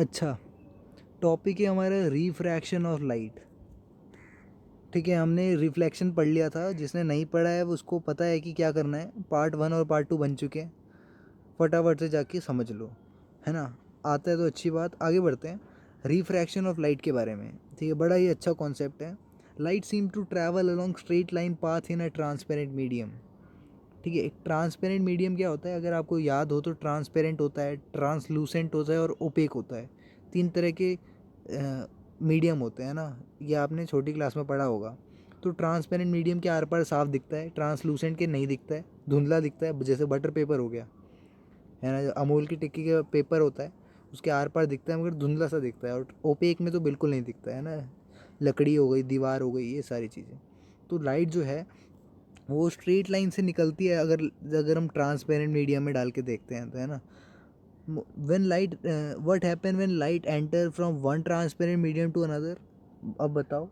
अच्छा, टॉपिक है हमारा रिफ्रैक्शन ऑफ लाइट। ठीक है, हमने रिफ्लेक्शन पढ़ लिया था, जिसने नहीं पढ़ा है उसको पता है कि क्या करना है। पार्ट 1 और पार्ट 2 बन चुके हैं, फटाफट से जाके समझ लो, है ना। आता है तो अच्छी बात, आगे बढ़ते हैं रिफ्रैक्शन ऑफ लाइट के बारे में। ठीक है, बड़ा ही अच्छा कॉन्सेप्ट है। Light seem to travel along straight line path in a transparent medium. ठीक है, एक ट्रांसपेरेंट मीडियम क्या होता है, अगर आपको याद हो तो ट्रांसपेरेंट होता है, ट्रांसलूसेंट होता है और ओपेक होता है। 3 तरह के मीडियम होते हैं ना, ये आपने छोटी क्लास में पढ़ा होगा। तो ट्रांसपेरेंट मीडियम के आर पार साफ दिखता है, ट्रांसलूसेंट के नहीं दिखता है, धुंधला दिखता है, जैसे बटर पेपर हो गया, है ना। जो अमूल की टिक्की का पेपर होता है उसके आर पार दिखता है मगर धुंधला सा दिखता है, और ओपेक में तो बिल्कुल नहीं दिखता है ना। लकड़ी हो गई, दीवार हो गई, ये सारी चीज़ें। तो लाइट जो है वो स्ट्रेट लाइन से निकलती है, अगर अगर हम ट्रांसपेरेंट मीडियम में डाल के देखते हैं तो, है ना। When light what happen when light enter from one transparent medium to another. अब बताओ,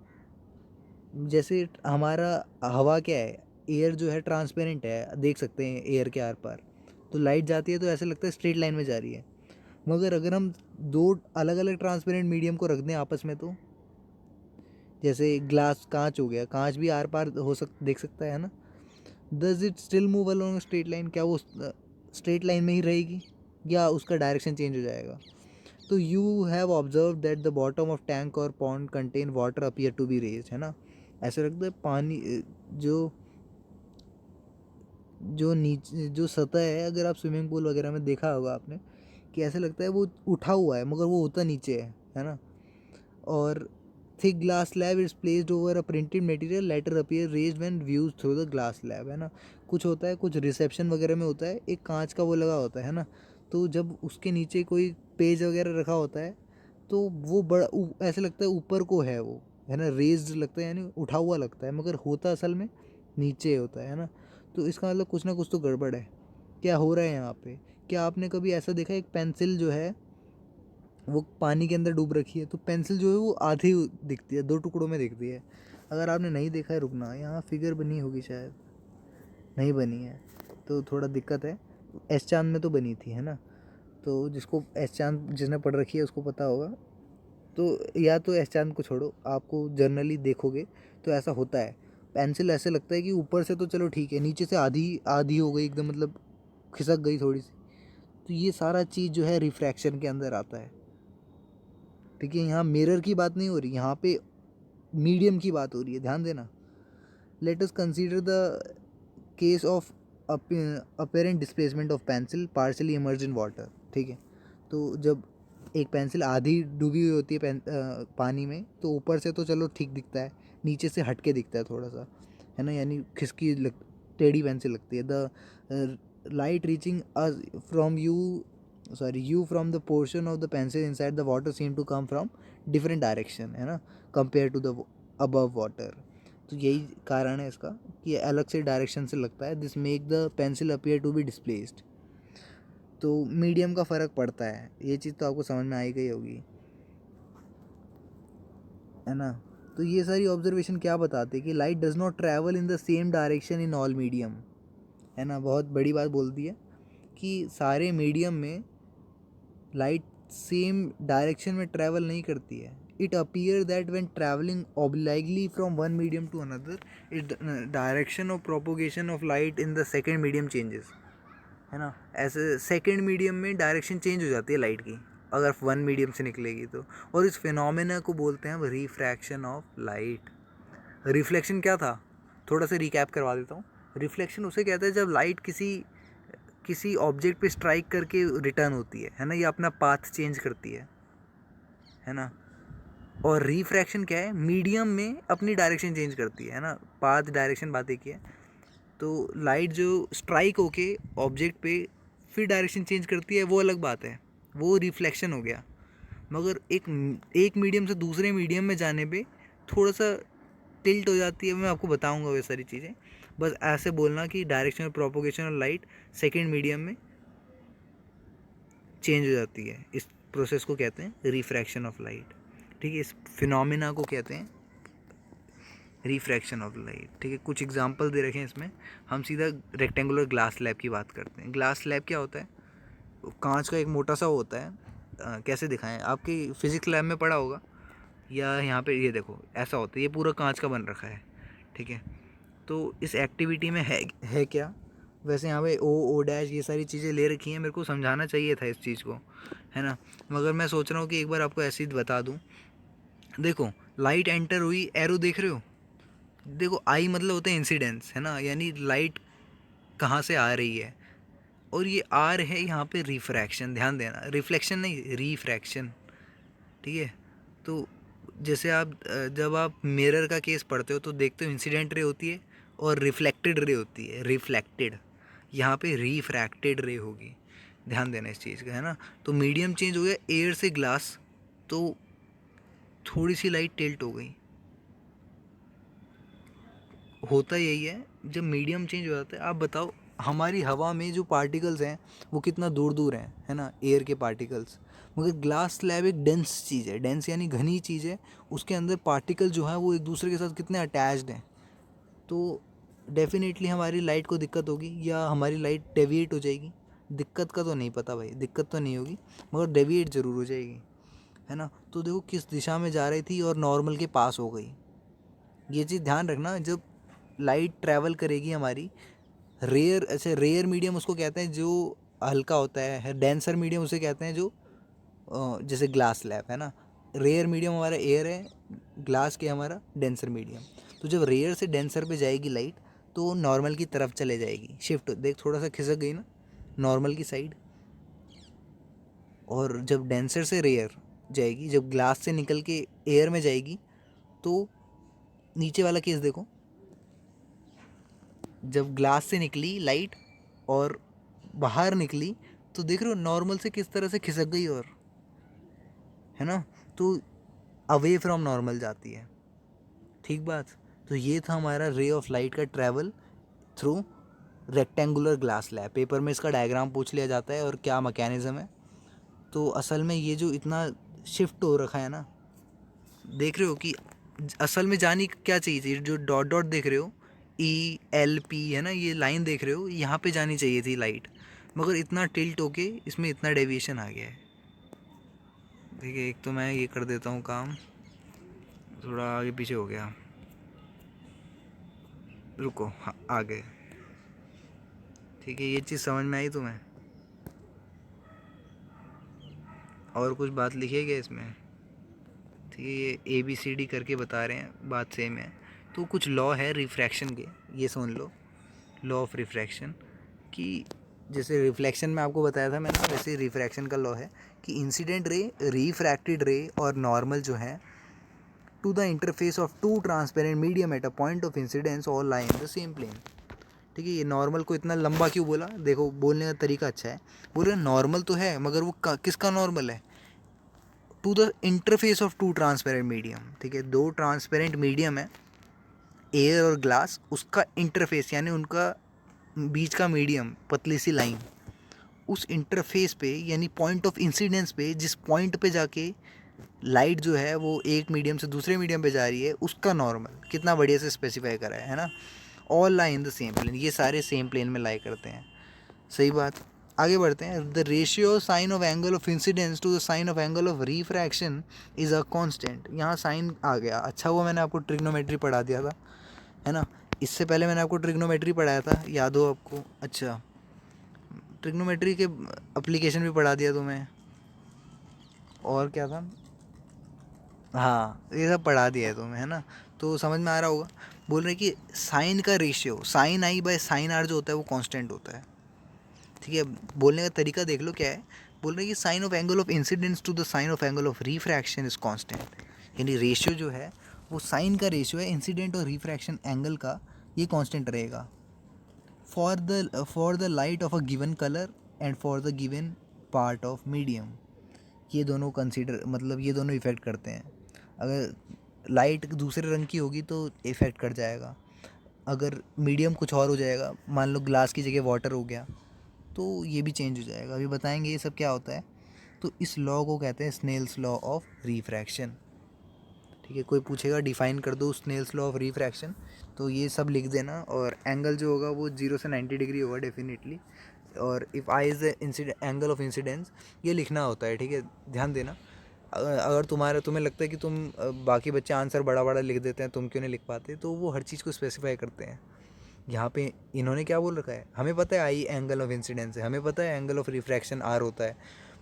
जैसे हमारा हवा क्या है, एयर जो है ट्रांसपेरेंट है, देख सकते हैं एयर के आर पार। तो लाइट जाती है तो ऐसा लगता है स्ट्रेट लाइन में जा रही है। मगर अगर हम दो अलग अलग ट्रांसपेरेंट मीडियम को रख दें आपस में, तो जैसे ग्लास, कांच हो गया, कांच भी आर पार देख सकता है ना। Does it still move along straight line, क्या वो स्ट्रेट लाइन में ही रहेगी या उसका डायरेक्शन चेंज हो जाएगा। तो you have observe that the bottom of tank और pond contain water appear to be raised, है ना। ऐसे लगता है पानी जो जो नीचे जो सतह है, अगर आप स्विमिंग पूल वगैरह में देखा होगा आपने, कि ऐसे लगता है वो उठा हुआ है मगर वो होता नीचे है ना। और thick glass slab is placed over a printed material letter appear raised when views through the glass slab, है ना। कुछ होता है, कुछ रिसेप्शन वगैरह में होता है, एक कांच का वो लगा होता है ना। तो जब उसके नीचे कोई पेज वगैरह रखा होता है तो वो बड़ा ऐसे लगता है ऊपर को है वो, है ना, रेज्ड लगता है, यानी उठा हुआ लगता है, मगर होता असल में नीचे होता है ना। तो इसका मतलब कुछ ना कुछ तो गड़बड़ है, क्या हो रहा है यहाँ पे। क्या आपने कभी ऐसा देखा, एक पेंसिल जो है वो पानी के अंदर डूब रखी है, तो पेंसिल जो है वो आधी दिखती है, 2 टुकड़ों में दिखती है। अगर आपने नहीं देखा है, रुकना, यहाँ फिगर बनी होगी शायद, नहीं बनी है तो थोड़ा दिक्कत है। एस चांद में तो बनी थी, है ना। तो जिसको एस चांद जिसने पढ़ रखी है उसको पता होगा। तो या तो एस चांद को छोड़ो, आपको जनरली देखोगे तो ऐसा होता है। पेंसिल ऐसे लगता है कि ऊपर से तो चलो ठीक है, नीचे से आधी आधी हो गई एकदम, मतलब खिसक गई थोड़ी सी। तो ये सारा चीज़ जो है रिफ्रैक्शन के अंदर आता है। ठीक है, यहाँ मिरर की बात नहीं हो रही, यहाँ पे मीडियम की बात हो रही है, ध्यान देना। Let us consider the case of apparent displacement of pencil partially emerge in water. ठीक है, तो जब एक पेंसिल आधी डूबी हुई होती है पानी में, तो ऊपर से तो चलो ठीक दिखता है, नीचे से हट के दिखता है थोड़ा सा, है ना, यानी टेढ़ी पेंसिल लगती है। The light reaching from you sorry you from the portion of the pencil inside the water seem to come from different direction, है ना, compare to the above water. तो यही कारण है इसका कि अलग से डायरेक्शन से लगता है। This make the pencil appear to be displaced. तो मीडियम का फ़र्क पड़ता है, ये चीज़ तो आपको समझ में आई गई होगी, है ना। तो ये सारी ऑब्जर्वेशन क्या बताते हैं कि light does not travel in the same direction in all medium, है ना। बहुत बड़ी बात बोल दी है कि सारे मीडियम में लाइट सेम डायरेक्शन में ट्रैवल नहीं करती है। It appear that when travelling obliquely from one medium to another, it direction of propagation of light in the second medium changes, है ना। ऐसे सेकेंड मीडियम में डायरेक्शन चेंज हो जाती है लाइट की, अगर वन मीडियम से निकलेगी तो। और इस फिनोमेना को बोलते हैं हम रिफ्रैक्शन ऑफ लाइट। रिफ्लेक्शन क्या था, थोड़ा सा रिकैप करवा देता हूँ। रिफ्लेक्शन उसे कहते हैं जब लाइट किसी किसी ऑब्जेक्ट पे स्ट्राइक करके रिटर्न होती है ना, ये अपना पाथ चेंज करती है ना। और रिफ्रैक्शन क्या है, मीडियम में अपनी डायरेक्शन चेंज करती है ना, पाथ डायरेक्शन बात एक ही है। तो लाइट जो स्ट्राइक होके ऑब्जेक्ट पे फिर डायरेक्शन चेंज करती है, वो अलग बात है, वो रिफ्लेक्शन हो गया। मगर एक एक मीडियम से दूसरे मीडियम में जाने पे थोड़ा सा टिल्ट हो जाती है, मैं आपको बताऊंगा वो सारी चीज़ें। बस ऐसे बोलना कि direction of propagation of light second medium में चेंज हो जाती है, इस प्रोसेस को कहते हैं रिफ्रैक्शन ऑफ लाइट। ठीक है, इस फिनोमिना को कहते हैं रिफ्रैक्शन ऑफ लाइट। ठीक है, कुछ एग्जांपल दे रखे हैं इसमें। हम सीधा रेक्टेंगुलर ग्लास स्लैब की बात करते हैं। ग्लास स्लैब क्या होता है, कांच का एक मोटा सा होता है, कैसे दिखाएं, आपकी फिजिक्स लैब में पढ़ा होगा, या यहाँ पे ये देखो ऐसा होता है, ये पूरा कांच का बन रखा है, ठीक है। तो इस एक्टिविटी में है क्या, वैसे यहाँ पे ओ डैश ये सारी चीज़ें ले रखी हैं, मेरे को समझाना चाहिए था इस चीज़ को, है ना, मगर मैं सोच रहा हूँ कि एक बार आपको ऐसे ही बता दूँ। देखो लाइट एंटर हुई, एरो देख रहे हो, देखो आई मतलब होता है इंसिडेंस, है ना, यानी लाइट कहाँ से आ रही है, और ये आर है यहाँ पे रिफ्रैक्शन, ध्यान देना, रिफ्लेक्शन नहीं रिफ्रैक्शन, ठीक है। तो जैसे आप जब आप मिरर का केस पढ़ते हो तो देखते हो इंसिडेंट रे होती है और रिफ्लेक्टेड रे होती है, रिफ्लेक्टेड, यहाँ पे रिफ्रैक्टेड रे होगी, ध्यान देना इस चीज़ का, है ना। तो मीडियम चेंज हो गया एयर से ग्लास, तो थोड़ी सी लाइट टिल्ट हो गई, होता यही है जब मीडियम चेंज हो जाता है। आप बताओ हमारी हवा में जो पार्टिकल्स हैं वो कितना दूर दूर हैं, है ना, एयर के पार्टिकल्स, मगर ग्लास स्लैब एक डेंस चीज़ है, डेंस यानी घनी चीज़ है, उसके अंदर पार्टिकल जो है वो एक दूसरे के साथ कितने अटैच्ड हैं, तो डेफिनेटली हमारी लाइट को दिक्कत होगी या हमारी लाइट डेविएट हो जाएगी। दिक्कत का तो नहीं पता भाई, दिक्कत तो नहीं होगी, मगर डेविएट ज़रूर हो जाएगी, है ना। तो देखो किस दिशा में जा रही थी और नॉर्मल के पास हो गई, ये चीज़ ध्यान रखना। जब लाइट ट्रैवल करेगी हमारी, रेयर, ऐसे रेयर मीडियम उसको कहते हैं जो हल्का होता है, डेंसर मीडियम उसे कहते हैं जो जैसे ग्लास स्लैब, है ना, रेयर मीडियम हमारा एयर है, ग्लास के हमारा डेंसर मीडियम। तो जब रेयर से डेंसर पे जाएगी लाइट तो नॉर्मल की तरफ चले जाएगी, शिफ्ट, देख थोड़ा सा खिसक गई ना नॉर्मल की साइड। और जब डेंसर से रेयर जाएगी, जब ग्लास से निकल के एयर में जाएगी, तो नीचे वाला केस देखो, जब ग्लास से निकली लाइट और बाहर निकली तो देख रहे हो नॉर्मल से किस तरह से खिसक गई, और है ना, तो अवे फ्रॉम नॉर्मल जाती है, ठीक बात। तो ये था हमारा रे ऑफ लाइट का travel through rectangular glass slab. Paper में इसका डायग्राम पूछ लिया जाता है और क्या मैकेनिज्म है। तो असल में ये जो इतना शिफ्ट हो रखा है ना, देख रहे हो कि असल में जानी क्या चाहिए थी, जो डॉट डॉट देख रहे हो ELP, है ना, ये लाइन देख रहे हो, यहाँ पे जानी चाहिए थी लाइट, मगर इतना टिल्ट होके इसमें इतना डेविएशन आ गया है। देखिए एक तो मैं ये कर देता हूँ काम, थोड़ा आगे पीछे हो गया, रुको, हाँ आ गए, ठीक है। ये चीज़ समझ में आई तुम्हें, और कुछ बात लिखी है क्या इसमें, ठीक है, ये ABCD करके बता रहे हैं, बात सेम है। तो कुछ लॉ है रिफ्रैक्शन के, ये सुन लो, लॉ ऑफ रिफ्रैक्शन, कि जैसे रिफ्लेक्शन में आपको बताया था मैंने, वैसे रिफ्रैक्शन का लॉ है कि इंसिडेंट रे, रिफ्रैक्टेड रे और नॉर्मल जो है to the interface of two transparent medium at a point of incidence all lie in the same plane, ठीक है। ये नॉर्मल को इतना लंबा क्यों बोला, देखो बोलने का तरीका अच्छा है, बोले नॉर्मल तो है मगर वो किसका नॉर्मल है, to the interface of two transparent medium, ठीक है, दो ट्रांसपेरेंट मीडियम है, एयर और ग्लास, उसका इंटरफेस यानी उनका बीच का मीडियम, पतली सी लाइन, उस इंटरफेस पे यानी पॉइंट ऑफ इंसिडेंस पे, जिस पॉइंट पे जाके लाइट जो है वो एक मीडियम से दूसरे मीडियम पे जा रही है, उसका नॉर्मल, कितना बढ़िया से स्पेसिफाई करा है ना। All lie in the same plane, ये सारे सेम प्लेन में लाई करते हैं, सही बात। आगे बढ़ते हैं। The ratio sine of angle of incidence to the sine of angle of refraction is a constant, यहाँ साइन आ गया, अच्छा हुआ मैंने आपको ट्रिग्नोमेट्री पढ़ा दिया था, है ना, इससे पहले मैंने आपको ट्रिग्नोमेट्री पढ़ाया था, याद हो आपको, अच्छा, ट्रिग्नोमेट्री के एप्लीकेशन भी पढ़ा दिया तुम्हें, और क्या था, हाँ ये सब पढ़ा दिया है तुम्हें, है ना, तो समझ में आ रहा होगा। बोल रहे कि साइन का ratio, sine I by sine R जो होता है वो कांस्टेंट होता है, ठीक है। बोलने का तरीका देख लो क्या है, बोल रहे कि sine of angle of incidence to the sine of angle of refraction is constant, यानी रेशियो जो है वो साइन का रेशियो है इंसिडेंट और रिफ्रैक्शन एंगल का, ये कांस्टेंट रहेगा for the light of a given colour and for the given part of medium. ये दोनों कंसीडर, मतलब ये दोनों इफ़ेक्ट करते हैं। अगर लाइट दूसरे रंग की होगी तो इफ़ेक्ट कर जाएगा, अगर मीडियम कुछ और हो जाएगा, मान लो ग्लास की जगह वाटर हो गया तो ये भी चेंज हो जाएगा, अभी बताएंगे ये सब क्या होता है। तो इस लॉ को कहते हैं स्नेल्स लॉ ऑफ रिफ्रैक्शन, ठीक है। कोई पूछेगा डिफाइन कर दो स्नेल्स लॉ ऑफ रिफ्रैक्शन, तो ये सब लिख देना, और एंगल जो होगा वो 0 से 90 डिग्री होगा डेफिनेटली, और if I is the angle of incidence, ये लिखना होता है, ठीक है, ध्यान देना। अगर तुम्हें लगता है कि बाकी बच्चे आंसर बड़ा बड़ा लिख देते हैं, तुम क्यों नहीं लिख पाते, तो वो हर चीज़ को स्पेसिफाई करते हैं। यहाँ पे इन्होंने क्या बोल रखा है, हमें पता है आई एंगल ऑफ इंसिडेंस है, हमें पता है एंगल ऑफ रिफ्रैक्शन आर होता है,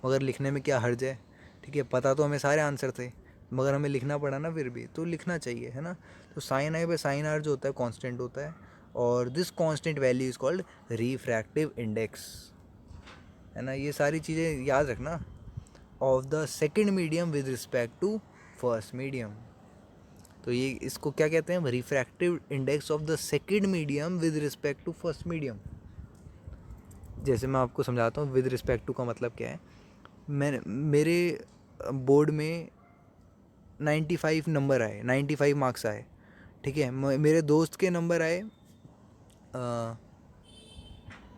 मगर लिखने में क्या हर्ज है, ठीक है, पता तो हमें सारे आंसर थे, मगर हमें लिखना पड़ा ना, फिर भी तो लिखना चाहिए, है ना। तो sine I by sine R जो होता है कांस्टेंट होता है, और this constant value is called refractive index, है ना। ये सारी चीज़ें याद रखना, of the second medium with respect to first medium. तो ये इसको क्या कहते हैं, refractive index of the second medium with respect to first medium. जैसे मैं आपको समझाता हूँ विद रिस्पेक्ट टू का मतलब क्या है। मेरे बोर्ड में 95 नंबर आए, 95 मार्क्स आए, ठीक है। मेरे दोस्त के नंबर आए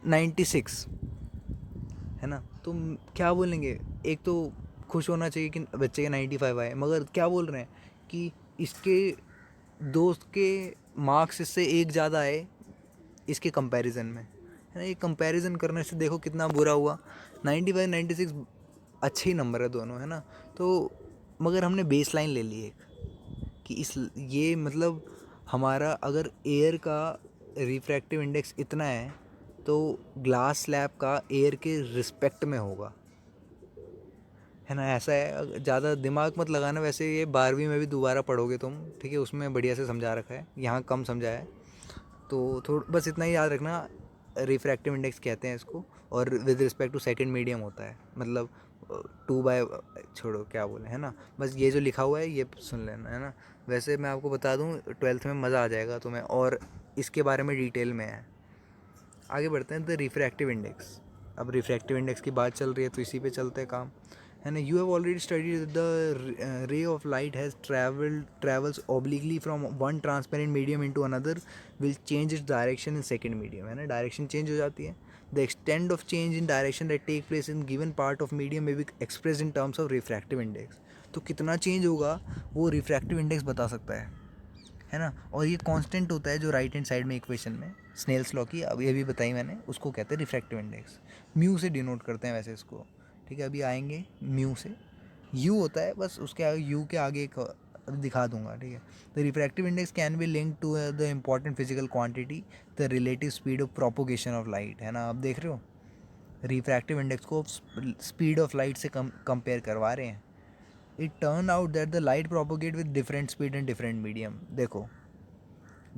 96, है ना। तो क्या बोलेंगे, एक तो खुश होना चाहिए कि बच्चे के 95 आए, मगर क्या बोल रहे हैं कि इसके दोस्त के मार्क्स इससे एक ज़्यादा आए इसके कंपैरिजन में, है ना। ये कंपैरिजन करने से देखो कितना बुरा हुआ। 95 96 अच्छे ही नंबर है दोनों, है ना। तो मगर हमने बेस लाइन ले ली एक कि ये मतलब हमारा अगर एयर का रिफ्रैक्टिव इंडेक्स इतना है तो ग्लास स्लैब का एयर के रिस्पेक्ट में होगा, है ना। ऐसा है, ज़्यादा दिमाग मत लगाना, वैसे ये 12वीं में भी दोबारा पढ़ोगे तुम, ठीक है, उसमें बढ़िया से समझा रखा है, यहाँ कम समझाया है। तो बस इतना ही याद रखना, रिफ्रैक्टिव इंडेक्स कहते हैं इसको, और with respect to second medium होता है, मतलब 2/, छोड़ो क्या बोले, है ना। बस ये जो लिखा हुआ है ये सुन लेना, है ना। वैसे मैं आपको बता दूं 12th में मज़ा आ जाएगा तुम्हें, और इसके बारे में डिटेल में है। आगे बढ़ते हैं, द रिफ्रैक्टिव इंडेक्स। अब रिफ्रैक्टिव इंडेक्स की बात चल रही है तो इसी पे चलते हैं काम, है ना। You have already studied the ray of light has travels obliquely from one transparent medium into another will change its direction in second medium, है ना। डायरेक्शन चेंज हो जाती है। The extent of change in direction that take place in given part of medium में be express in terms of refractive index. तो कितना change होगा वो रिफ्रैक्टिव इंडेक्स बता सकता है ना। और ये कांस्टेंट होता है जो राइट हैंड साइड में इक्वेशन में, स्नेल्स लॉ की अब ये भी बताई मैंने, उसको कहते हैं रिफ्रैक्टिव इंडेक्स। म्यू से डिनोट करते हैं वैसे इसको, ठीक है, अभी आएंगे म्यू से। यू होता है बस, उसके आगे यू के आगे एक अभी दिखा दूंगा, ठीक है। The refractive index can be link to the important physical quantity, the relative speed of propagation of light, है ना। अब देख रहे हो रिफ्रैक्टिव इंडेक्स को स्पीड ऑफ लाइट से कंपेयर करवा रहे हैं। It turn out that the light propagate with different speed and different medium. देखो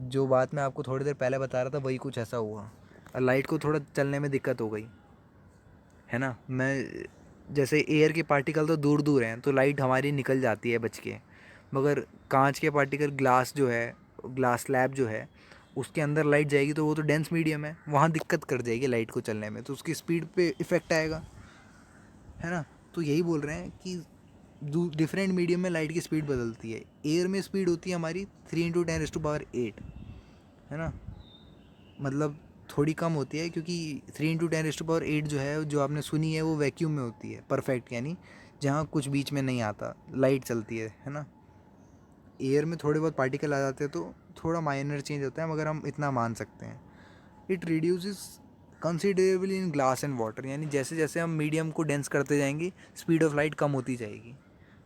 जो बात मैं आपको थोड़ी देर पहले बता रहा था वही कुछ ऐसा हुआ, और लाइट को थोड़ा चलने में दिक्कत हो गई, है ना। मैं जैसे एयर के पार्टिकल तो दूर दूर हैं तो लाइट हमारी निकल जाती है बच के, मगर कांच के पार्टिकल, ग्लास जो है, ग्लास स्लैब जो है, उसके अंदर लाइट जाएगी तो वो तो डेंस मीडियम है, वहाँ दिक्कत कर जाएगी लाइट को चलने में, तो उसकी स्पीड पे इफ़ेक्ट आएगा, है ना। तो यही बोल रहे हैं कि डिफरेंट मीडियम में लाइट की स्पीड बदलती है। एयर में स्पीड होती है हमारी 3 × 10⁸, है ना, मतलब थोड़ी कम होती है, क्योंकि 3 × 10⁸ जो है, जो आपने सुनी है, वो वैक्यूम में होती है, परफेक्ट, यानी जहाँ कुछ बीच में नहीं आता, लाइट चलती है ना। एयर में थोड़े बहुत पार्टिकल आ जाते हैं तो थोड़ा माइनर चेंज होता है, मगर हम इतना मान सकते हैं। It reduces considerably in glass and water, यानी जैसे जैसे हम मीडियम को डेंस करते जाएंगे स्पीड ऑफ लाइट कम होती जाएगी।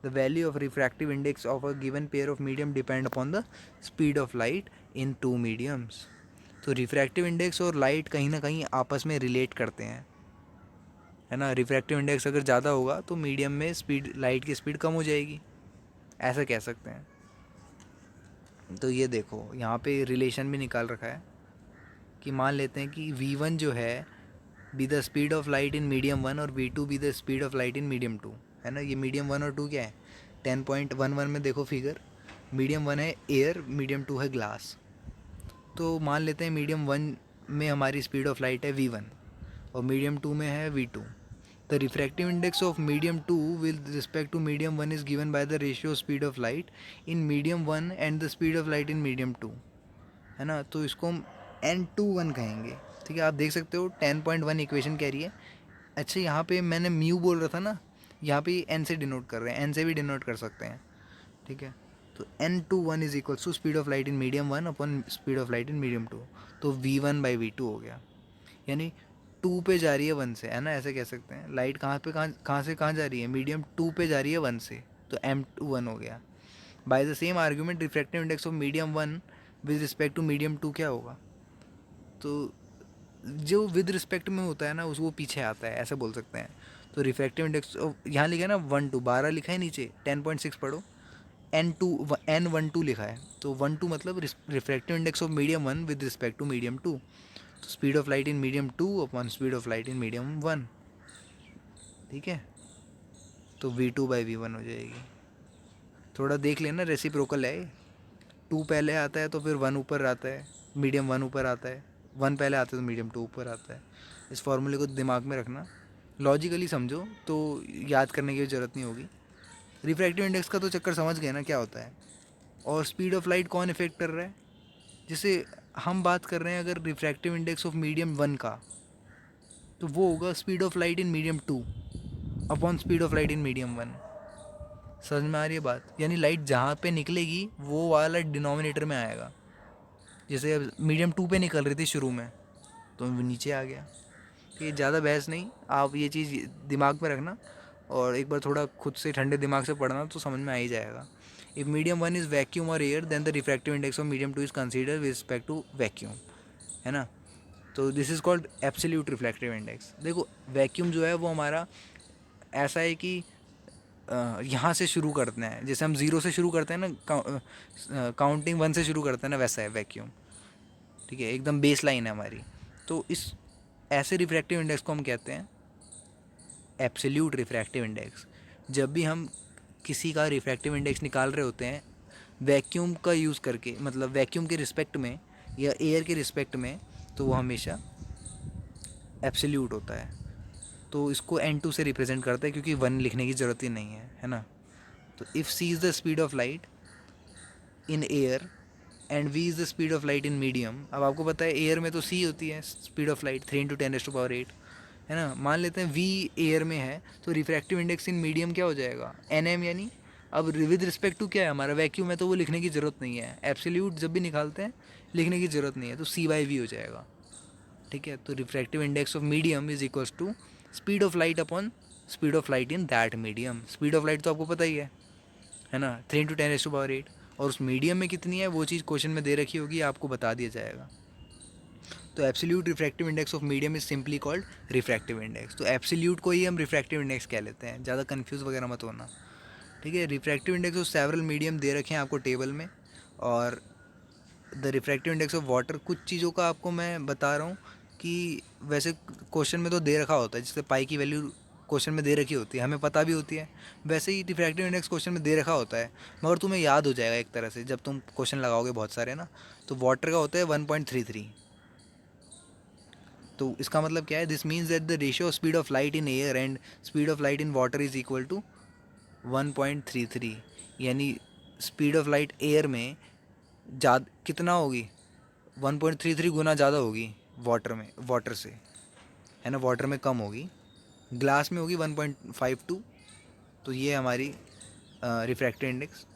The value of refractive index of a given pair of medium depend upon the speed of light in two mediums. तो रिफ्रैक्टिव इंडेक्स और लाइट कहीं ना कहीं आपस में रिलेट करते हैं, है ना। रिफ्रैक्टिव इंडेक्स अगर ज़्यादा होगा तो मीडियम में स्पीड, लाइट की स्पीड कम हो जाएगी, ऐसा कह सकते हैं। तो ये देखो यहाँ पे रिलेशन भी निकाल रखा है कि मान लेते हैं कि V1 जो है be the speed of light in medium 1 और V2 be the speed of light in medium 2, है ना। ये मीडियम 1 और 2 क्या है, 10.11 में देखो फिगर, मीडियम 1 है एयर, मीडियम 2 है ग्लास। तो मान लेते हैं मीडियम 1 में हमारी स्पीड ऑफ लाइट है V1 और मीडियम 2 में है V2। The refractive index of medium 2 with respect to medium 1 is given by the ratio speed of light in medium 1 and the speed of light in medium 2, है ना। तो इसको हम N21 कहेंगे, ठीक है। आप देख सकते हो 10.1 इक्वेशन कह रही है। अच्छा यहाँ पे मैंने म्यू बोल रहा था ना, यहाँ पे N से डिनोट कर रहे हैं, N से भी डिनोट कर सकते हैं, ठीक है। तो N21 is equal to speed of light in medium 1 upon speed of light in medium 2, तो V1/V2 हो गया। यानी 2 पे जा रही है 1 से, है ना, ऐसे कह सकते हैं। लाइट कहाँ से कहाँ जा रही है, मीडियम 2 पे जा रही है 1 से, तो M1 हो गया। By the same argument refractive index of medium 1 with respect to medium 2 क्या होगा? तो जो विद रिस्पेक्ट में होता है ना उस वो पीछे आता है, ऐसा बोल सकते हैं। तो रिफ्रैक्टिव इंडेक्स यहाँ लिखा है ना 1 2, 12 लिखा है नीचे, 10.6 पढ़ो, N12 लिखा है, तो 1 2 मतलब refractive index of medium 1 with respect to medium 2। तो speed of light in medium 2 upon speed of light in medium 1, ठीक है। तो V2/V1 हो जाएगी। थोड़ा देख लेना, रेसिप्रोकल है। 2 पहले आता है तो फिर 1 ऊपर आता है, मीडियम 1 ऊपर आता है, 1 पहले आता है तो मीडियम 2 ऊपर आता है। इस फॉर्मूले को दिमाग में रखना, लॉजिकली समझो तो याद करने की ज़रूरत नहीं होगी। रिफ्रैक्टिव इंडेक्स का तो चक्कर समझ गए ना क्या होता है। और स्पीड ऑफ लाइट कौन इफेक्ट कर रहा है? जैसे हम बात कर रहे हैं अगर रिफ्रैक्टिव इंडेक्स ऑफ मीडियम 1 का, तो वो होगा speed of light in medium 2 upon speed of light in medium 1। समझ में आ रही है बात? यानी लाइट जहाँ पे निकलेगी वो वाला डिनोमिनेटर में आएगा। जैसे अब मीडियम 2 पे निकल रही थी शुरू में, तो नीचे आ गया। तो ये ज़्यादा बहस नहीं, आप ये चीज़ दिमाग में रखना और एक बार थोड़ा खुद से ठंडे दिमाग से पढ़ना तो समझ में आ ही जाएगा। इफ़ मीडियम 1 इज़ वैक्यूम और air then the refractive index of medium 2 is consider with respect to vacuum, है ना। तो this is called absolute refractive index. देखो वैक्यूम जो है वो हमारा ऐसा है कि यहाँ से शुरू करते हैं, जैसे हम 0 से शुरू करते हैं ना, काउंटिंग 1 से शुरू करते हैं ना, वैसा है वैक्यूम, ठीक है, एकदम बेस लाइन है हमारी। तो इस ऐसे रिफ्रैक्टिव इंडेक्स को हम कहते हैं एब्सोल्यूट रिफ्रैक्टिव इंडेक्स। जब भी हम किसी का रिफ्रैक्टिव इंडेक्स निकाल रहे होते हैं वैक्यूम का यूज़ करके, मतलब वैक्यूम के रिस्पेक्ट में या एयर के रिस्पेक्ट में, तो वो हमेशा एब्सोल्यूट होता है। तो इसको N2 से रिप्रेजेंट करता है क्योंकि 1 लिखने की ज़रूरत ही नहीं है ना। तो if c is the speed of light in air and v is the speed of light in medium. अब आपको पता है एयर में तो c होती है स्पीड ऑफ लाइट 3 × 10⁸, है ना। मान लेते हैं v एयर में है, तो रिफ्रैक्टिव इंडेक्स इन मीडियम क्या हो जाएगा, nm। यानी अब विद रिस्पेक्ट टू क्या है हमारा, वैक्यूम है, तो वो लिखने की ज़रूरत नहीं है। एब्सोल्यूट जब भी निकालते हैं लिखने की ज़रूरत नहीं है, तो c/v हो जाएगा, ठीक है। तो refractive index of medium is equals to speed of light upon speed of light in that medium. Speed of light तो आपको पता ही है ना, 3 × 10⁸, और उस मीडियम में कितनी है वो चीज़ क्वेश्चन में दे रखी होगी, आपको बता दिया जाएगा। तो absolute refractive index of medium is simply called refractive index. तो एब्सोल्यूट को ही हम रिफ्रैक्टिव इंडेक्स कह लेते हैं, ज़्यादा कन्फ्यूज़ वगैरह मत होना, ठीक है। Refractive index of several medium दे रखे हैं आपको टेबल में, और the refractive index of water, कुछ चीज़ों का आपको मैं बता रहा हूँ कि वैसे क्वेश्चन में तो दे रखा होता है, जैसे पाई की वैल्यू क्वेश्चन में दे रखी होती है, हमें पता भी होती है, वैसे ही रिफ्रैक्टिव इंडेक्स क्वेश्चन में दे रखा होता है, मगर तुम्हें याद हो जाएगा एक तरह से जब तुम क्वेश्चन लगाओगे बहुत सारे ना। तो वाटर का होता है 1.33। तो इसका मतलब क्या है, this means that the ratio of speed of light in air and speed of light in water is equal to 1.33। यानी स्पीड ऑफ लाइट एयर में ज़्यादा कितना होगी, 1.33 गुना ज़्यादा होगी वाटर से, है ना। वाटर में कम होगी, ग्लास में होगी 1.52। तो ये हमारी रिफ्रैक्टिव इंडेक्स।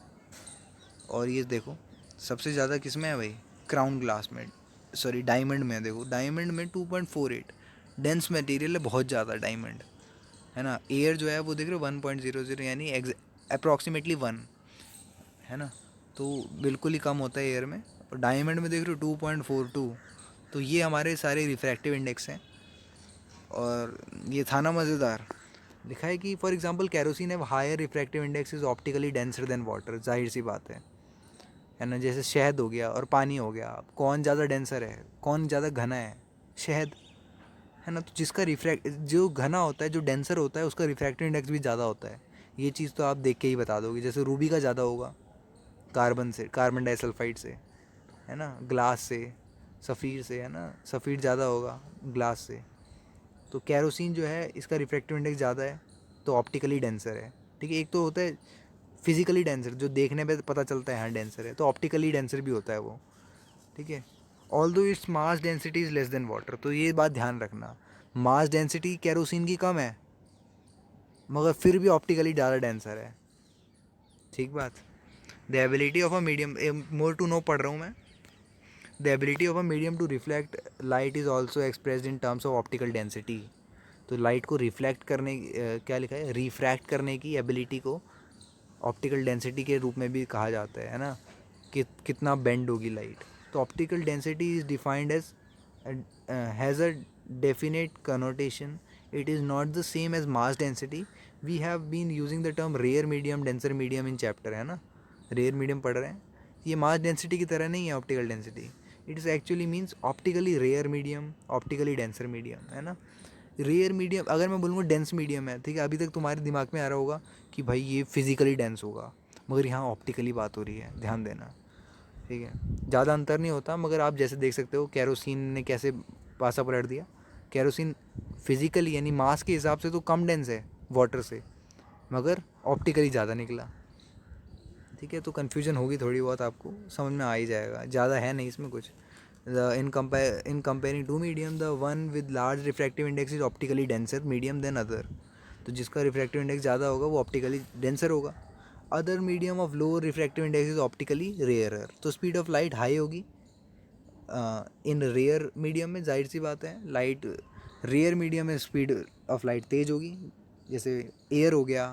और ये देखो सबसे ज़्यादा किस में है भाई, क्राउन ग्लास में, सॉरी डायमंड में। देखो डायमंड में 2.48, डेंस मटेरियल है बहुत ज़्यादा डायमंड, है ना। एयर जो है वो देख रहे हो 1.00, यानी अप्रॉक्सीमेटली 1, है ना। तो बिल्कुल ही कम होता है एयर में। और डायमंड में देख रहे हो 2.42। तो ये हमारे सारे रिफ्रैक्टिव इंडेक्स हैं। और ये था ना मज़ेदार, लिखा है कि फॉर एग्जांपल कैरोसिन है higher refractive index is optically denser than water. जाहिर सी बात है ना। जैसे शहद हो गया और पानी हो गया, कौन ज़्यादा डेंसर है, कौन ज़्यादा घना है, शहद, है ना। तो जिसका जो घना होता है, जो डेंसर होता है, उसका रिफ्रैक्टिव इंडेक्स भी ज़्यादा होता है। ये चीज़ तो आप देख के ही बता दोगे। जैसे रूबी का ज़्यादा होगा कार्बन डाइसल्फाइड से, है ना, ग्लास से, सफ़ीर से, है ना, सफ़ीर ज़्यादा होगा ग्लास से। तो कैरोसिन जो है इसका रिफ्रैक्टिव इंडेक्स ज़्यादा है, तो ऑप्टिकली डेंसर है, ठीक है। एक तो होता है फिजिकली डेंसर, जो देखने पे पता चलता है हाँ डेंसर है, तो ऑप्टिकली डेंसर भी होता है वो, ठीक है। Although its mass density is less than water. तो ये बात ध्यान रखना, मास डेंसिटी कैरोसिन की कम है, मगर फिर भी ऑप्टिकली ज़्यादा डेंसर है, ठीक बात। The ability of a medium, more to know पढ़ रहा हूँ मैं। The ability of a medium to reflect light is also expressed in terms of optical density. तो लाइट को रिफ्लेक्ट करने क्या लिखा है, रिफ्रैक्ट करने की एबिलिटी को ऑप्टिकल डेंसिटी के रूप में भी कहा जाता है ना, कि कितना बेंड होगी लाइट। तो optical density is defined as has a definite connotation, it is not the same as mass density. We have been using the term rare medium, denser medium in chapter, है ना, rare medium पढ़ रहे हैं। ये mass density की तरह नहीं है optical density, it is actually means optically rare medium, optically denser medium, है ना। रेयर मीडियम अगर मैं बोलूँगा डेंस मीडियम है, ठीक है, अभी तक तुम्हारे दिमाग में आ रहा होगा कि भाई ये फिजिकली डेंस होगा, मगर यहाँ ऑप्टिकली बात हो रही है, ध्यान देना, ठीक है। ज़्यादा अंतर नहीं होता, मगर आप जैसे देख सकते हो केरोसिन ने कैसे पासा पलट दिया। केरोसिन फिजिकली यानी मास के हिसाब से तो कम डेंस है वाटर से, मगर ऑप्टिकली ज़्यादा निकला, ठीक है। तो कन्फ्यूजन होगी थोड़ी बहुत, आपको समझ में आ ही जाएगा, ज़्यादा है नहीं इसमें कुछ। in comparing two medium, the one with large refractive index is optically denser medium than other। तो जिसका रिफ्रैक्टिव इंडेक्स ज़्यादा होगा वो ऑप्टिकली डेंसर होगा। Other medium of lower refractive index is optically rarer. तो स्पीड ऑफ लाइट हाई होगी इन rare medium में, जाहिर सी बात है। लाइट रेयर मीडियम में स्पीड ऑफ लाइट तेज़ होगी, जैसे एयर हो गया,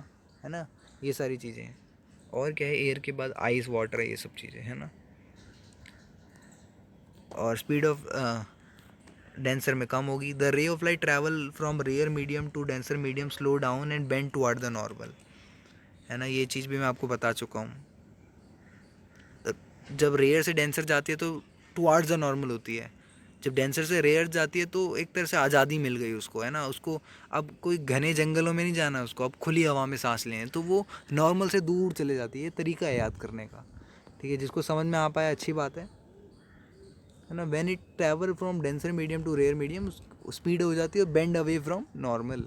है ना, ये सारी चीज़ें। और क्या है, एयर के बाद आइस, वाटर है, ये सब चीज़ें, है ना। और स्पीड ऑफ डेंसर में कम होगी। The ray of light travel from rare medium to denser medium slow down and bend toward the normal, है ना, ये चीज़ भी मैं आपको बता चुका हूँ। जब रेयर से डेंसर जाती है तो टुवर्ड्स द नॉर्मल होती है, जब डेंसर से रेयर जाती है तो एक तरह से आज़ादी मिल गई उसको, है ना। उसको अब कोई घने जंगलों में नहीं जाना, उसको अब खुली हवा में सांस लें, तो वो नॉर्मल से दूर चले जाती है। ये तरीका है याद करने का, ठीक है। जिसको समझ में आ पाया अच्छी बात है ना। When it travel from denser medium to rare medium, speed हो जाती है और बेंड अवे फ्रॉम नॉर्मल।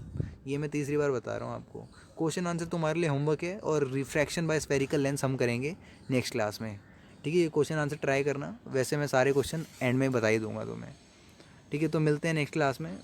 ये मैं तीसरी बार बता रहा हूँ आपको। क्वेश्चन आंसर तुम्हारे लिए होमवर्क है, और रिफ्रैक्शन बाय स्फेरिकल लेंस हम करेंगे नेक्स्ट क्लास में, ठीक है। ये क्वेश्चन आंसर ट्राई करना, वैसे मैं सारे क्वेश्चन एंड में बता ही दूंगा तुम्हें, ठीक है। तो मिलते हैं नेक्स्ट क्लास में।